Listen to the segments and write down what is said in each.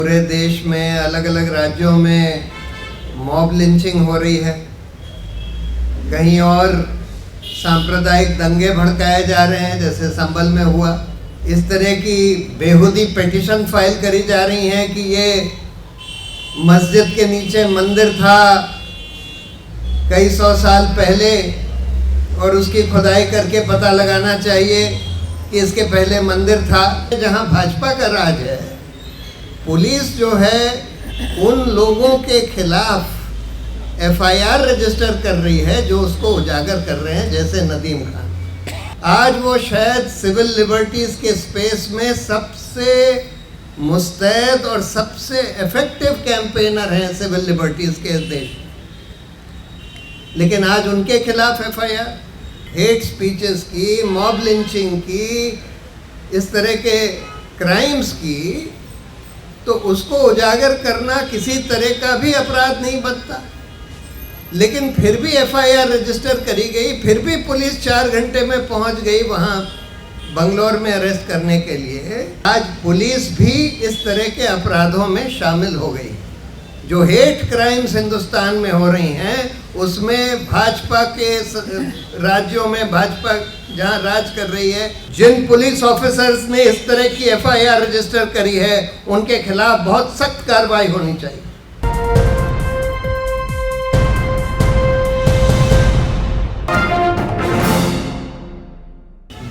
पूरे देश में अलग अलग राज्यों में मॉब लिंचिंग हो रही है। कहीं और सांप्रदायिक दंगे भड़काए जा रहे हैं, जैसे संभल में हुआ। इस तरह की बेहुदी पिटीशन फाइल करी जा रही हैं कि ये मस्जिद के नीचे मंदिर था कई सौ साल पहले और उसकी खुदाई करके पता लगाना चाहिए कि इसके पहले मंदिर था। जहां भाजपा का राज है, पुलिस जो है उन लोगों के खिलाफ एफआईआर रजिस्टर कर रही है जो उसको उजागर कर रहे हैं, जैसे नदीम खान। आज वो शायद सिविल लिबर्टीज के स्पेस में सबसे मुस्तैद और सबसे इफेक्टिव कैंपेनर हैं सिविल लिबर्टीज के देश में, लेकिन आज उनके खिलाफ एफआईआर, हेट स्पीचेस की, मॉब लिंचिंग की, इस तरह के क्राइम्स की, तो उसको उजागर करना किसी तरह का भी अपराध नहीं बनता। लेकिन फिर भी एफआईआर रजिस्टर करी गई, फिर भी पुलिस 4 घंटे में पहुंच गई वहां बंगलौर में अरेस्ट करने के लिए। आज पुलिस भी इस तरह के अपराधों में शामिल हो गई। जो हेट क्राइम्स हिंदुस्तान में हो रही हैं उसमें भाजपा के राज्यों में, भाजपा जहां राज कर रही है, जिन पुलिस ऑफिसर्स ने इस तरह की एफआईआर रजिस्टर करी है उनके खिलाफ बहुत सख्त कार्रवाई होनी चाहिए।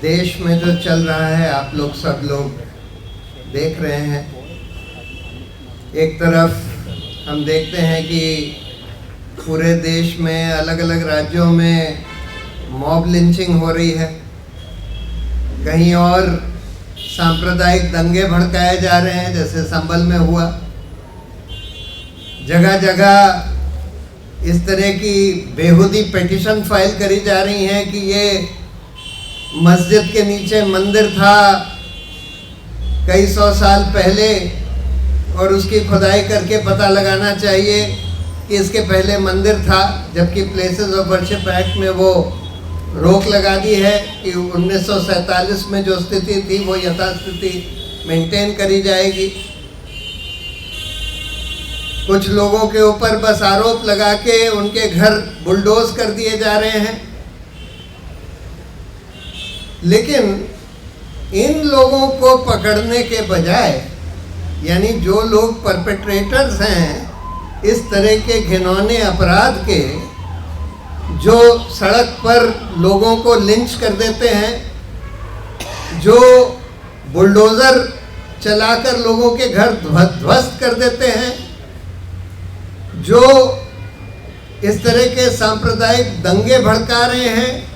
देश में जो चल रहा है आप लोग सब लोग देख रहे हैं। एक तरफ हम देखते हैं कि पूरे देश में अलग अलग राज्यों में मॉब लिंचिंग हो रही है। कहीं और सांप्रदायिक दंगे भड़काए जा रहे हैं, जैसे संभल में हुआ। जगह जगह इस तरह की बेहुदी पिटीशन फाइल करी जा रही हैं कि ये मस्जिद के नीचे मंदिर था कई सौ साल पहले और उसकी खुदाई करके पता लगाना चाहिए कि इसके पहले मंदिर था, जबकि प्लेसेस ऑफ वर्शिप एक्ट में वो रोक लगा दी है कि 1947 में जो स्थिति थी वो यथास्थिति मेंटेन करी जाएगी। कुछ लोगों के ऊपर बस आरोप लगा के उनके घर बुलडोज कर दिए जा रहे हैं। लेकिन इन लोगों को पकड़ने के बजाय, यानी जो लोग परपेट्रेटर्स हैं इस तरह के घिनौने अपराध के, जो सड़क पर लोगों को लिंच कर देते हैं, जो बुलडोज़र चलाकर लोगों के घर ध्वस्त कर देते हैं, जो इस तरह के सांप्रदायिक दंगे भड़का रहे हैं,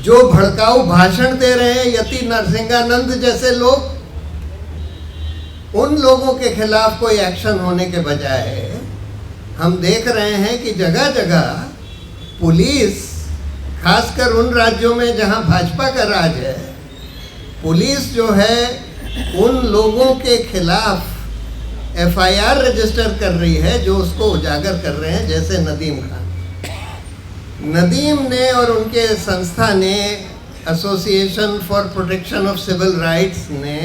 जो भड़काऊ भाषण दे रहे हैं, यति नरसिंहानंद जैसे लोग, उन लोगों के खिलाफ कोई एक्शन होने के बजाय हम देख रहे हैं कि जगह जगह पुलिस, खासकर उन राज्यों में जहां भाजपा का राज है, पुलिस जो है उन लोगों के खिलाफ एफआईआर रजिस्टर कर रही है जो उसको उजागर कर रहे हैं, जैसे नदीम खान। नदीम ने और उनके संस्था ने, association for protection of civil rights ने,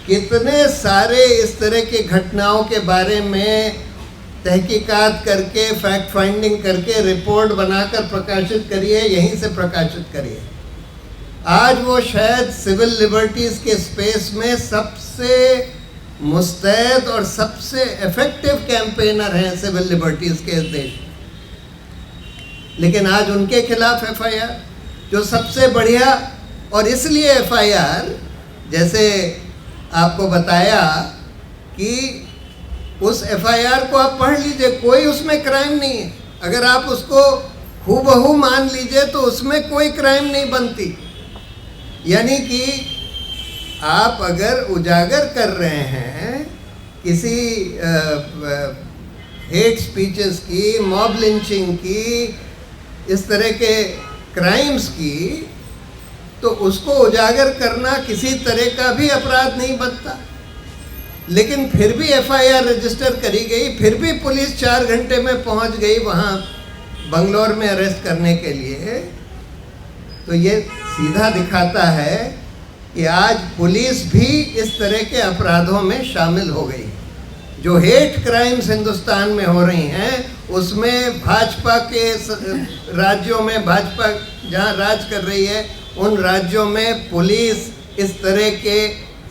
कितने सारे इस तरह की घटनाओं के बारे में तहकीकात करके, फैक्ट फाइंडिंग करके रिपोर्ट बनाकर प्रकाशित करी है, यहीं से प्रकाशित करी है। आज वो शायद सिविल लिबर्टीज के स्पेस में सबसे मुस्तैद और सबसे इफेक्टिव कैंपेनर हैं सिविल लिबर्टीज के देश में, लेकिन आज उनके खिलाफ एफआईआर, जो सबसे बढ़िया। और इसलिए एफआईआर, जैसे आपको बताया कि उस एफआईआर को आप पढ़ लीजिए, कोई उसमें क्राइम नहीं है। अगर आप उसको हूबहू मान लीजिए तो उसमें कोई क्राइम नहीं बनती। यानी कि आप अगर उजागर कर रहे हैं किसी हेट स्पीचेस की, मॉब लिंचिंग की, इस तरह के क्राइम्स की, तो उसको उजागर करना किसी तरह का भी अपराध नहीं बनता। लेकिन फिर भी एफआईआर रजिस्टर करी गई, फिर भी पुलिस 4 घंटे में पहुंच गई वहां बंगलौर में अरेस्ट करने के लिए। तो ये सीधा दिखाता है कि आज पुलिस भी इस तरह के अपराधों में शामिल हो गई। जो हेट क्राइम्स हिंदुस्तान में हो रही हैं उसमें भाजपा के राज्यों में, भाजपा जहाँ राज कर रही है उन राज्यों में पुलिस इस तरह के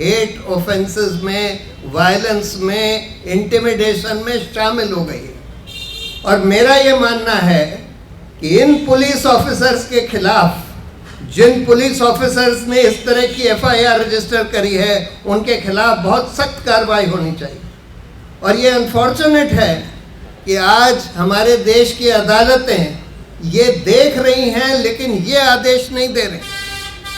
हेट ऑफेंसेस में, वायलेंस में, इंटिमिडेशन में शामिल हो गई है। और मेरा ये मानना है कि इन पुलिस ऑफिसर्स के खिलाफ, जिन पुलिस ऑफिसर्स ने इस तरह की एफआईआर रजिस्टर करी है, उनके खिलाफ बहुत सख्त कार्रवाई होनी चाहिए। और ये अनफॉर्चुनेट है कि आज हमारे देश की अदालतें ये देख रही हैं लेकिन ये आदेश नहीं दे रही।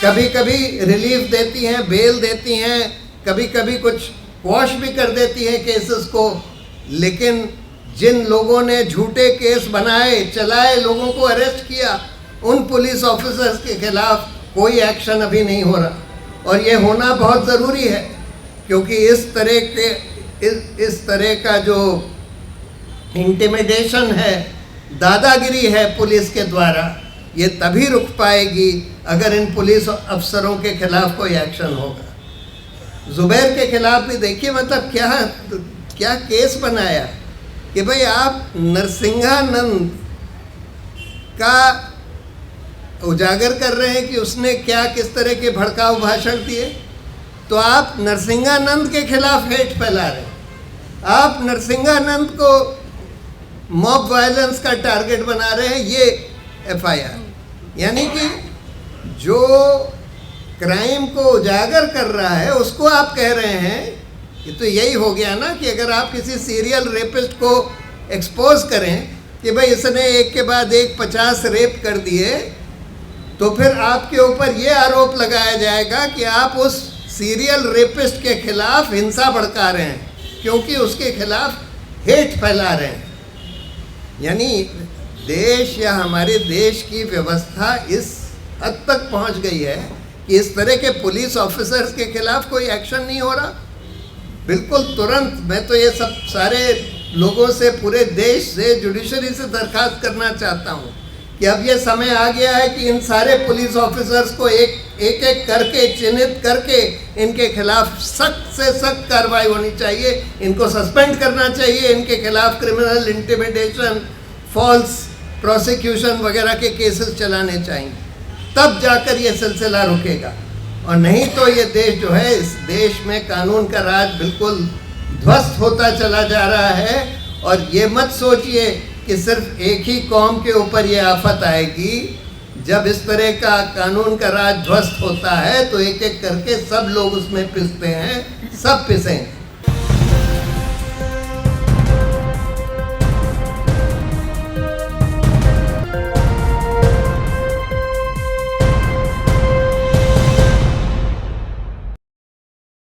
कभी कभी रिलीफ देती हैं, बेल देती हैं, कभी कभी कुछ वॉश भी कर देती हैं केसेस को, लेकिन जिन लोगों ने झूठे केस बनाए, चलाए, लोगों को अरेस्ट किया, उन पुलिस ऑफिसर्स के खिलाफ कोई एक्शन अभी नहीं हो रहा। और ये होना बहुत ज़रूरी है, क्योंकि इस तरह का जो इंटिमिडेशन है, दादागिरी है पुलिस के द्वारा, ये तभी रुक पाएगी अगर इन पुलिस अफसरों के खिलाफ कोई एक्शन होगा। जुबैर के खिलाफ भी देखिए, मतलब क्या केस बनाया कि भाई आप नरसिंहानंद का उजागर कर रहे हैं कि उसने क्या किस तरह के भड़काऊ भाषण दिए, तो आप नरसिंहानंद के खिलाफ हेट फैला रहे हैं। आप नरसिंहानंद को मॉब वायलेंस का टारगेट बना रहे हैं, ये एफआईआर। यानी कि जो क्राइम को उजागर कर रहा है उसको आप कह रहे हैं, ये तो यही हो गया ना कि अगर आप किसी सीरियल रेपिस्ट को एक्सपोज करें कि भाई इसने एक के बाद एक 50 रेप कर दिए, तो फिर आपके ऊपर ये आरोप लगाया जाएगा कि आप उस सीरियल रेपिस्ट के खिलाफ हिंसा भड़का रहे हैं, क्योंकि उसके खिलाफ हेट फैला रहे हैं। यानी देश या हमारे देश की व्यवस्था इस हद तक पहुंच गई है कि इस तरह के पुलिस ऑफिसर्स के खिलाफ कोई एक्शन नहीं हो रहा। बिल्कुल तुरंत मैं तो ये सब सारे लोगों से, पूरे देश से, जुडिशरी से दरखास्त करना चाहता हूँ कि अब ये समय आ गया है कि इन सारे पुलिस ऑफिसर्स को एक एक करके चिन्हित करके इनके खिलाफ सख्त से सख्त कार्रवाई होनी चाहिए, इनको सस्पेंड करना चाहिए, इनके खिलाफ क्रिमिनल इंटिमिडेशन, फॉल्स प्रोसिक्यूशन वगैरह के केसेस चलाने चाहिए, तब जाकर ये सिलसिला रुकेगा। और नहीं तो ये देश जो है, इस देश में कानून का राज बिल्कुल ध्वस्त होता चला जा रहा है। और ये मत सोचिए कि सिर्फ एक ही कौम के ऊपर ये आफत आएगी। जब इस तरह का कानून का राज ध्वस्त होता है तो एक एक करके सब लोग उसमें पिसते हैं, सब पिसेंगे।